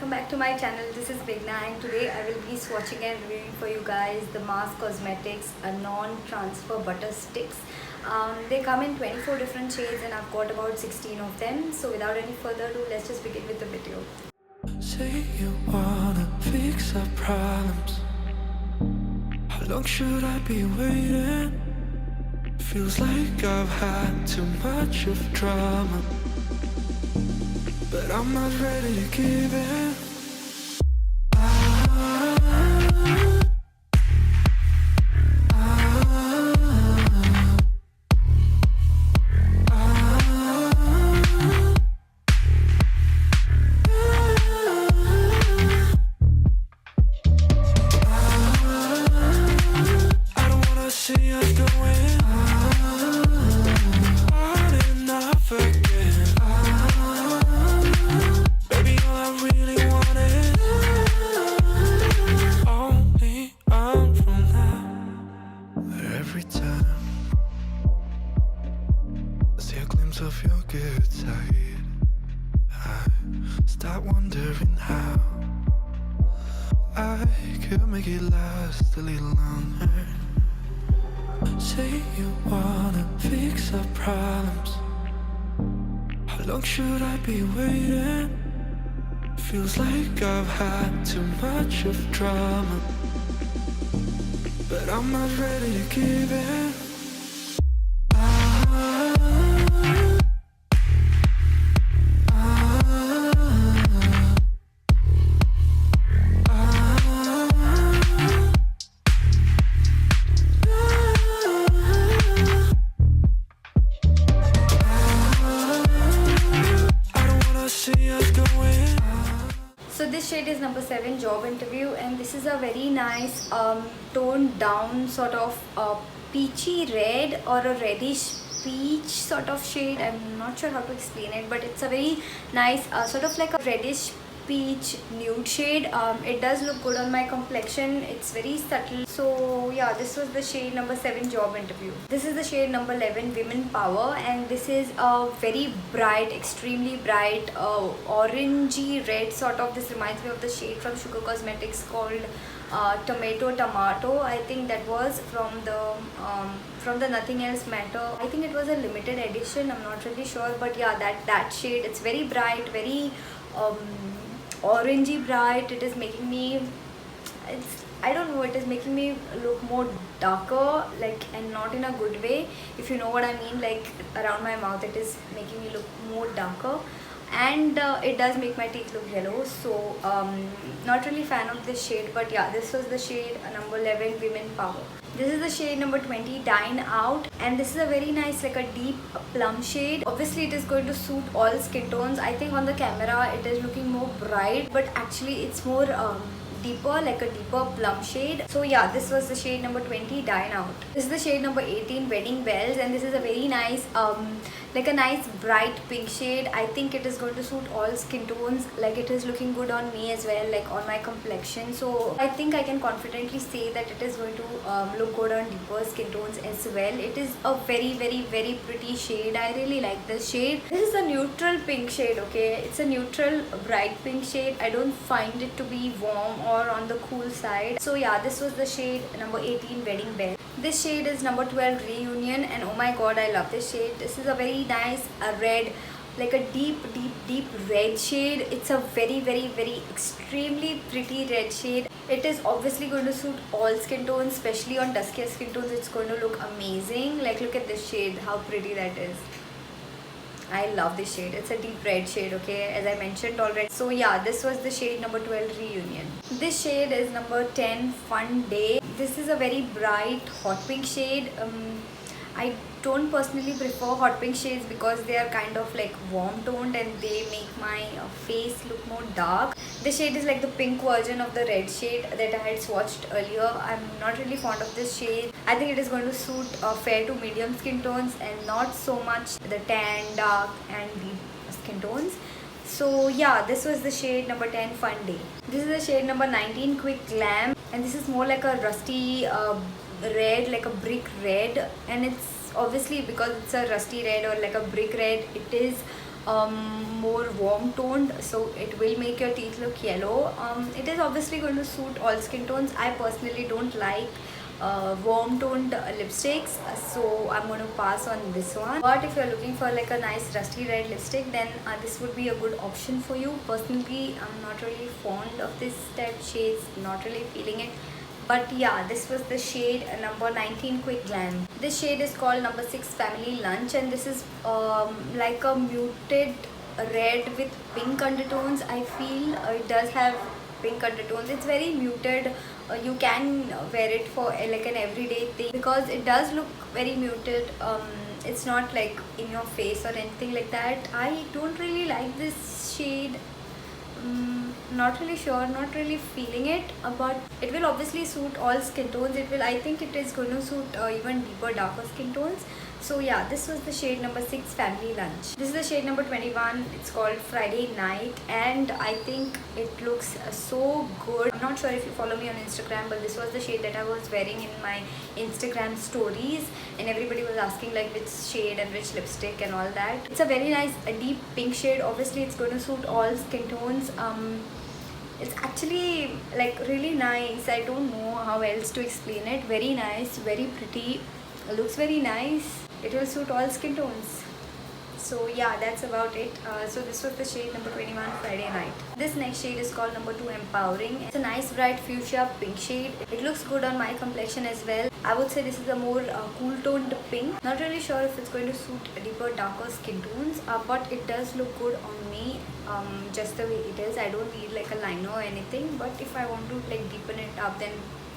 welcome back to my channel. This is Meghna and today I will be swatching and reviewing for you guys the Mars Cosmetics non-transfer butter sticks. They come in 24 different shades and I've got about 16 of them. So without any further ado, let's just begin with the video. Say you wanna fix our problems. How long should I be waiting? Feels like I've had too much of drama, but I'm not ready to give in. I don't wanna see us going on and off again. Baby, all I really want is only on from now. Every time I see a glimpse of your good side, I start wondering how I could make it last a little longer. Say you wanna fix our problems. How long should I be waiting? Feels like I've had too much of drama, but I'm not ready to give in. So this shade is number 7, Job Interview, and this is a very nice toned down sort of peachy red or a reddish peach sort of shade. I'm not sure how to explain it, but it's a very nice sort of like a reddish peach nude shade. It does look good on my complexion. It's very subtle. So yeah, this was the shade number 7, Job Interview. This is the shade number 11, Women Power, and this is a very bright, extremely bright orangey red sort of. This reminds me of the shade from Sugar Cosmetics called Tomato. I think that was from the Nothing Else Matter. I think it was a limited edition. I'm not really sure, but yeah, that shade. It's very bright, very orangey bright. It is making me, I don't know, it is making me look more darker, like, and not in a good way, if you know what I mean. Like around my mouth it is making me look more darker, and it does make my teeth look yellow. So not really fan of this shade, but yeah, this was the shade number 11, Women Power. This is the shade number 20, Dine Out, and this is a very nice, like a deep plum shade. Obviously it is going to suit all skin tones. I think on the camera it is looking more bright, but actually it's more deeper, like a deeper plum shade. So yeah, this was the shade number 20, Dine Out. This is the shade number 18, Wedding Bells, and this is a very nice like a nice bright pink shade. I think it is going to suit all skin tones. Like it is looking good on me as well, like on my complexion. So I think I can confidently say that it is going to look good on deeper skin tones as well. It is a very pretty shade. I really like this shade. This is a neutral pink shade, okay? It's a neutral bright pink shade. I don't find it to be warm or on the cool side. So yeah, this was the shade number 18, Wedding Bell. This shade is number 12, Reunion, and oh my god, I love this shade. This is a very nice red, like a deep red shade. It's a very extremely pretty red shade. It is obviously going to suit all skin tones, especially on duskier skin tones. It's going to look amazing. Like look at this shade, how pretty that is. I love this shade. It's a deep red shade, okay, as I mentioned already. So yeah, this was the shade number 12, Reunion. This shade is number 10, Fun Day. This is a very bright hot pink shade. I don't personally prefer hot pink shades because they are kind of like warm toned and they make my face look more dark. This shade is like the pink version of the red shade that I had swatched earlier. I'm not really fond of this shade. I think it is going to suit fair to medium skin tones and not so much the tan, dark and deep skin tones. So yeah, this was the shade number 10, Fun Day. This is the shade number 19, Quick Glam, and this is more like a rusty red, like a brick red, and it's obviously because it's a rusty red or like a brick red, it is more warm toned, so it will make your teeth look yellow. It is obviously going to suit all skin tones. I personally don't like warm toned lipsticks, so I'm going to pass on this one. But if you're looking for like a nice rusty red lipstick, then this would be a good option for you. Personally, I'm not really fond of this type shades, not really feeling it. But yeah, this was the shade number 19 Quick Glam. This shade is called number 6 Family Lunch, and this is like a muted red with pink undertones. I feel it does have pink undertones. It's very muted. You can wear it for like an everyday thing because it does look very muted. It's not like in your face or anything like that. I don't really like this shade. Not really sure, not really feeling it, but it will obviously suit all skin tones. I think it is going to suit even deeper, darker skin tones. So yeah, this was the shade number 6 Family Lunch. This is the shade number 21. It's called Friday Night, and I think it looks so good. I'm not sure if you follow me on Instagram, but this was the shade that I was wearing in my Instagram stories, and everybody was asking like which shade and which lipstick and all that. It's a very nice a deep pink shade. Obviously it's going to suit all skin tones. It's actually like really nice. I don't know how else to explain it. Very nice, very pretty, looks very nice. It will suit all skin tones. So yeah, that's about it. So this was the shade number 21 Friday Night. This next shade is called number 2 Empowering. It's a nice bright fuchsia pink shade. It looks good on my complexion as well. I would say this is a more cool toned pink. Not really sure if it's going to suit deeper, darker skin tones, but it does look good on me just the way it is. I don't need like a liner or anything, but if I want to like deepen it up, then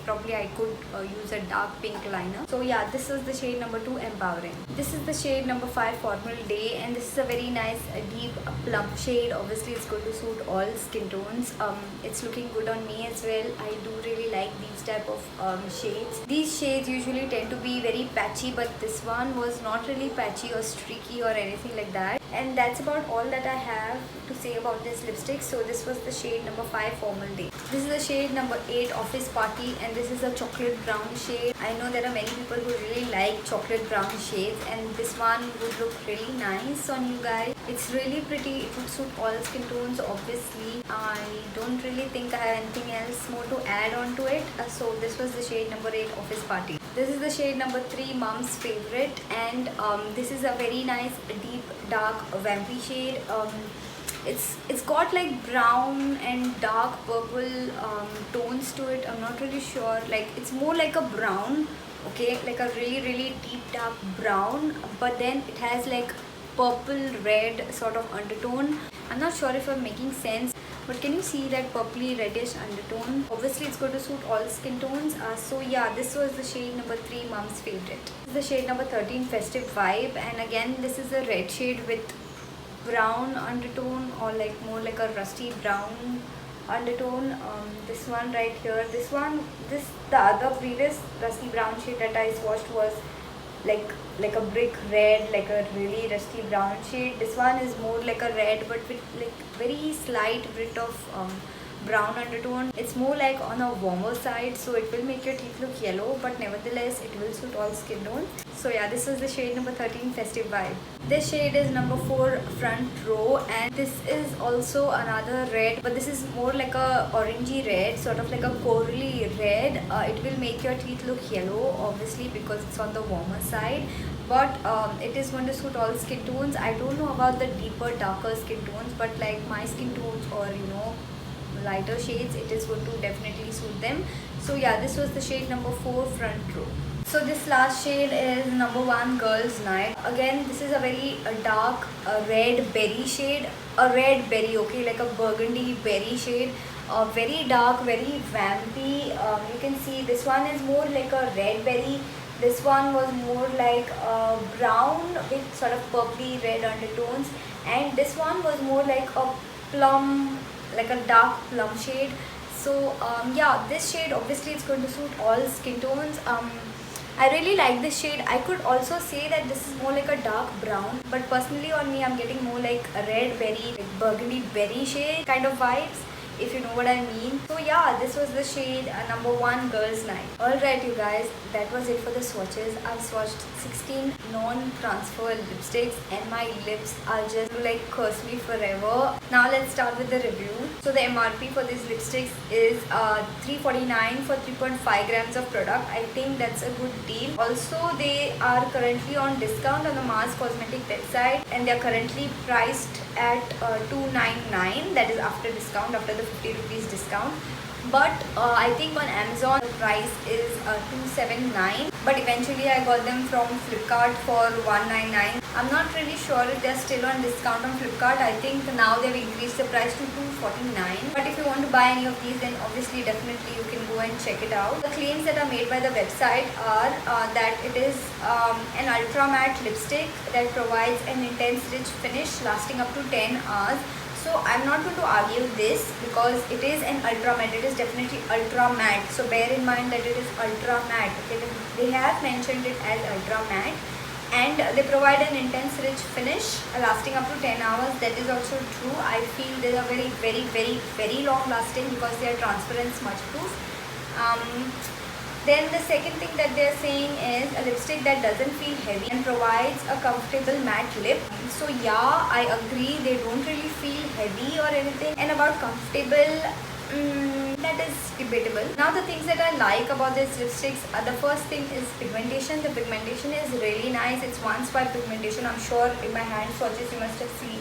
probably I could use a dark pink liner. So yeah, this is the shade number 2 Empowering. This is the shade number 5 Formal Day, and this is a very nice deep plump shade. Obviously it's going to suit all skin tones. It's looking good on me as well. I do really like these type of shades. These shades usually tend to be very patchy, but this one was not really patchy or streaky or anything like that. And that's about all that I have to say about this lipstick. So this was the shade number 5 Formal Day. This is the shade number 8 Office Party, and this is a chocolate brown shade. I know there are many people who really like chocolate brown shades, and this one would look really nice on you guys. It's really pretty. It would suit all skin tones. Obviously I don't really think I have anything else more to add on to it. So this was the shade number 8 Office Party. This is the shade number 3 Mom's Favorite, and this is a very nice deep dark vampy shade. It's got like brown and dark purple tones to it. I'm not really sure, like it's more like a brown, okay, like a really deep dark brown, but then it has like purple red sort of undertone. I'm not sure if I'm making sense, but can you see that purpley reddish undertone? Obviously it's going to suit all skin tones. So yeah, this was the shade number 3 Mom's Favorite. This is the shade number 13 Festive Vibe, and again this is a red shade with brown undertone, or like more like a rusty brown undertone. This one right here, the other previous rusty brown shade that I swatched was like a brick red, like a really rusty brown shade. This one is more like a red but with like very slight bit of brown undertone. It's more like on a warmer side, so it will make your teeth look yellow, but nevertheless it will suit all skin tones. So yeah, this is the shade number 13 Festive Vibe. This shade is number 4 Front Row, and this is also another red, but this is more like a orangey red, sort of like a corally red. It will make your teeth look yellow, obviously, because it's on the warmer side, but it is going to suit all skin tones. I don't know about the deeper, darker skin tones, but like my skin tones, or lighter shades, it is going to definitely suit them. So yeah, this was the shade number 4 Front Row. So this last shade is number 1 Girls Night. Again, this is a very dark red berry shade, a red berry, okay, like a burgundy berry shade. Very dark, very vampy. You can see this one is more like a red berry. This one was more like brown with sort of purpley red undertones, and this one was more like a plum, like a dark plum shade. So yeah, this shade obviously it's going to suit all skin tones. I really like this shade. I could also say that this is more like a dark brown, but personally on me I'm getting more like a red berry, like burgundy berry shade kind of vibes. if you know what I mean. So yeah, this was the shade number 1, Girls Night. Alright you guys, that was it for the swatches. I've swatched 16 non-transfer lipsticks and my lips are just like curse me forever. Now let's start with the review. So the MRP for these lipsticks is $3.49 for 3.5 grams of product. I think that's a good deal. Also, they are currently on discount on the Mars Cosmetic website and they are currently priced at $2.99. That is after discount, after the 50 rupees discount. But I think on Amazon the price is $279, but eventually I got them from Flipkart for $199. I'm not really sure if they're still on discount on Flipkart. I think now they've increased the price to $249. But if you want to buy any of these, then obviously definitely you can go and check it out. The claims that are made by the website are that it is an ultra matte lipstick that provides an intense rich finish lasting up to 10 hours. So I'm not going to argue this because it is an ultra matte. It is definitely ultra matte. So bear in mind that it is ultra matte. Okay, they have mentioned it as ultra matte, and they provide an intense rich finish lasting up to 10 hours. That is also true. I feel they are very long lasting because they are transparent, smudge proof. Then the second thing that they are saying is a lipstick that doesn't feel heavy and provides a comfortable matte lip. So yeah, I agree, they don't really feel heavy or anything. And about comfortable, that is debatable. Now the things that I like about these lipsticks, the first thing is pigmentation. The pigmentation is really nice. It's one swipe pigmentation. I'm sure in my hand swatches you must have seen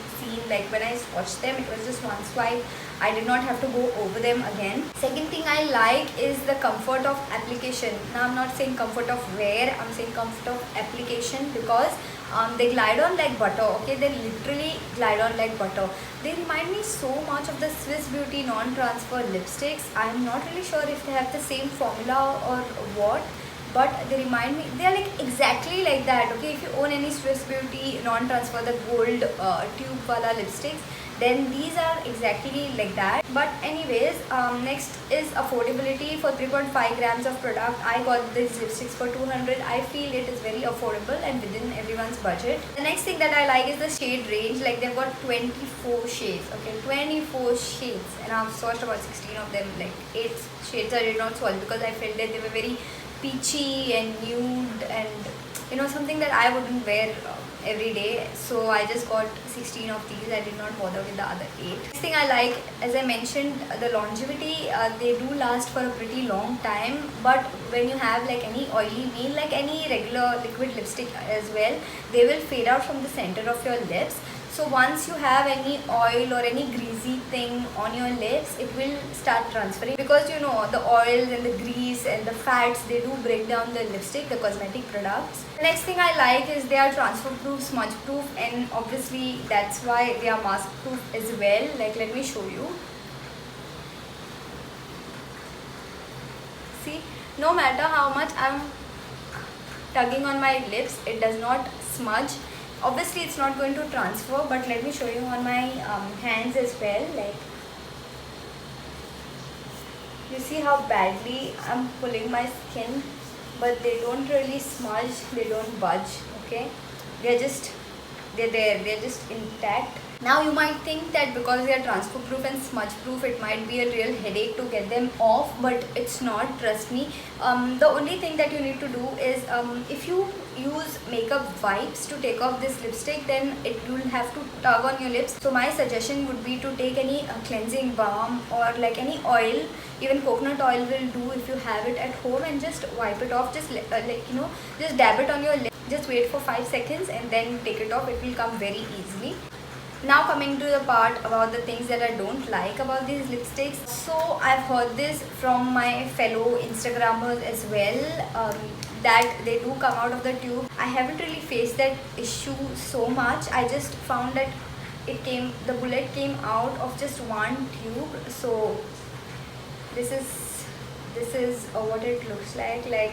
like when I swatched them, it was just one swipe. I did not have to go over them again. Second thing I like is the comfort of application. Now I'm not saying comfort of wear, I'm saying comfort of application because they glide on like butter. Okay, they literally glide on like butter. They remind me so much of the Swiss Beauty non-transfer lipsticks. I'm not really sure if they have the same formula or what, but they remind me, they are like exactly like that. Okay, if you own any Swiss Beauty non-transfer, the gold tube wala lipsticks, then these are exactly like that. But anyways, next is affordability. For 3.5 grams of product, I got these lipsticks for 200. I feel it is very affordable and within everyone's budget. The next thing that I like is the shade range. Like they've got 24 shades. Okay, 24 shades, and I've swatched about 16 of them. Like 8 shades I did not swatch because I felt that they were very peachy and nude and you know, something that I wouldn't wear every day. So I just got 16 of these. I did not bother with the other 8. Next thing I like, as I mentioned, the longevity. They do last for a pretty long time, but when you have like any oily meal, like any regular liquid lipstick as well, they will fade out from the center of your lips. So once you have any oil or any greasy thing on your lips, it will start transferring because you know the oils and the grease and the fats, they do break down the lipstick, the cosmetic products. The next thing I like is they are transfer proof, smudge proof, and obviously that's why they are mask proof as well. Like let me show you. See, no matter how much I'm tugging on my lips, it does not smudge. Obviously it's not going to transfer, but let me show you on my hands as well. Like you see how badly I'm pulling my skin, but they don't really smudge, they don't budge. Okay, they're there, they're just intact. Now you might think that because they are transfer proof and smudge proof, it might be a real headache to get them off, but it's not, trust me. The only thing that you need to do is if you use makeup wipes to take off this lipstick, then you'll have to tug on your lips. So my suggestion would be to take any cleansing balm or like any oil, even coconut oil will do if you have it at home, and just wipe it off. Just like you know, just dab it on your lip. Just wait for 5 seconds and then take it off. It will come very easily. Now coming to the part about the things that I don't like about these lipsticks. So I've heard this from my fellow Instagrammers as well, that they do come out of the tube. I haven't really faced that issue so much. I just found that the bullet came out of just one tube. So this is what it looks like. Like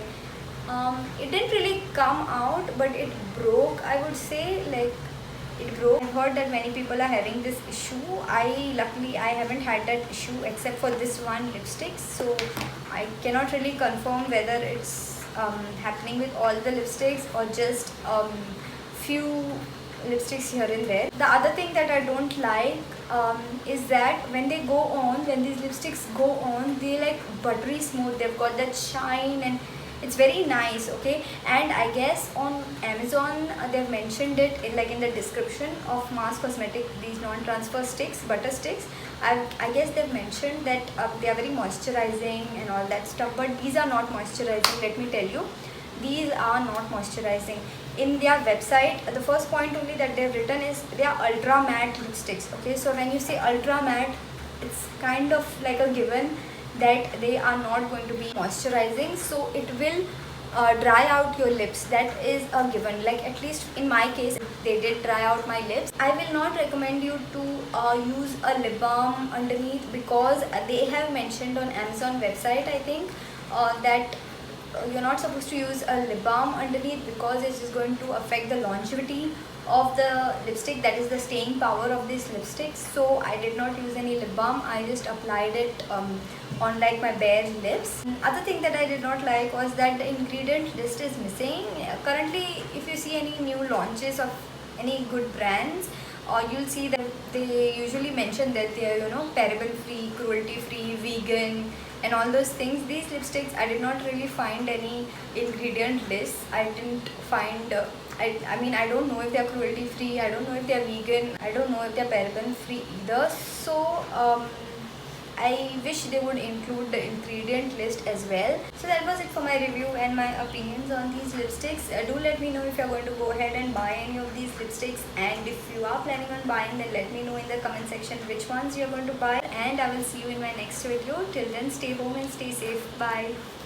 it didn't really come out, but it broke, I would say. Like it broke. I've heard that many people are having this issue. Luckily I haven't had that issue except for this one lipstick, so I cannot really confirm whether it's happening with all the lipsticks or just few lipsticks here and there. The other thing that I don't like is that when these lipsticks go on, they like buttery smooth. They've got that shine and it's very nice. Okay, and I guess on Amazon they've mentioned it in the description of Mars Cosmetic, these non-transfer sticks, butter sticks. I guess they've mentioned that they are very moisturizing and all that stuff, but these are not moisturizing. Let me tell you, these are not moisturizing. In their website, the first point only that they've written is they are ultra matte lipsticks. Okay, so when you say ultra matte, it's kind of like a given that they are not going to be moisturizing, so it will dry out your lips. That is a given. Like, at least in my case, they did dry out my lips. I will not recommend you to use a lip balm underneath, because they have mentioned on Amazon website, I think, that you're not supposed to use a lip balm underneath, because it is going to affect the longevity of the lipstick, that is the staying power of these lipsticks. So I did not use any lip balm. I just applied it on like my bare lips. Other thing that I did not like was that the ingredient list is missing. Currently, if you see any new launches of any good brands, you'll see that they usually mention that they are, paraben free, cruelty free, vegan, and all those things. These lipsticks, I did not really find any ingredient list. I didn't find I mean, I don't know if they are cruelty free, I don't know if they are vegan, I don't know if they are paraben free either. So I wish they would include the ingredient list as well. So that was it for my review and my opinions on these lipsticks. Do let me know if you're going to go ahead and buy any of these lipsticks, and if you are planning on buying, then let me know in the comment section which ones you're going to buy, and I will see you in my next video. Till then, stay home and stay safe. Bye.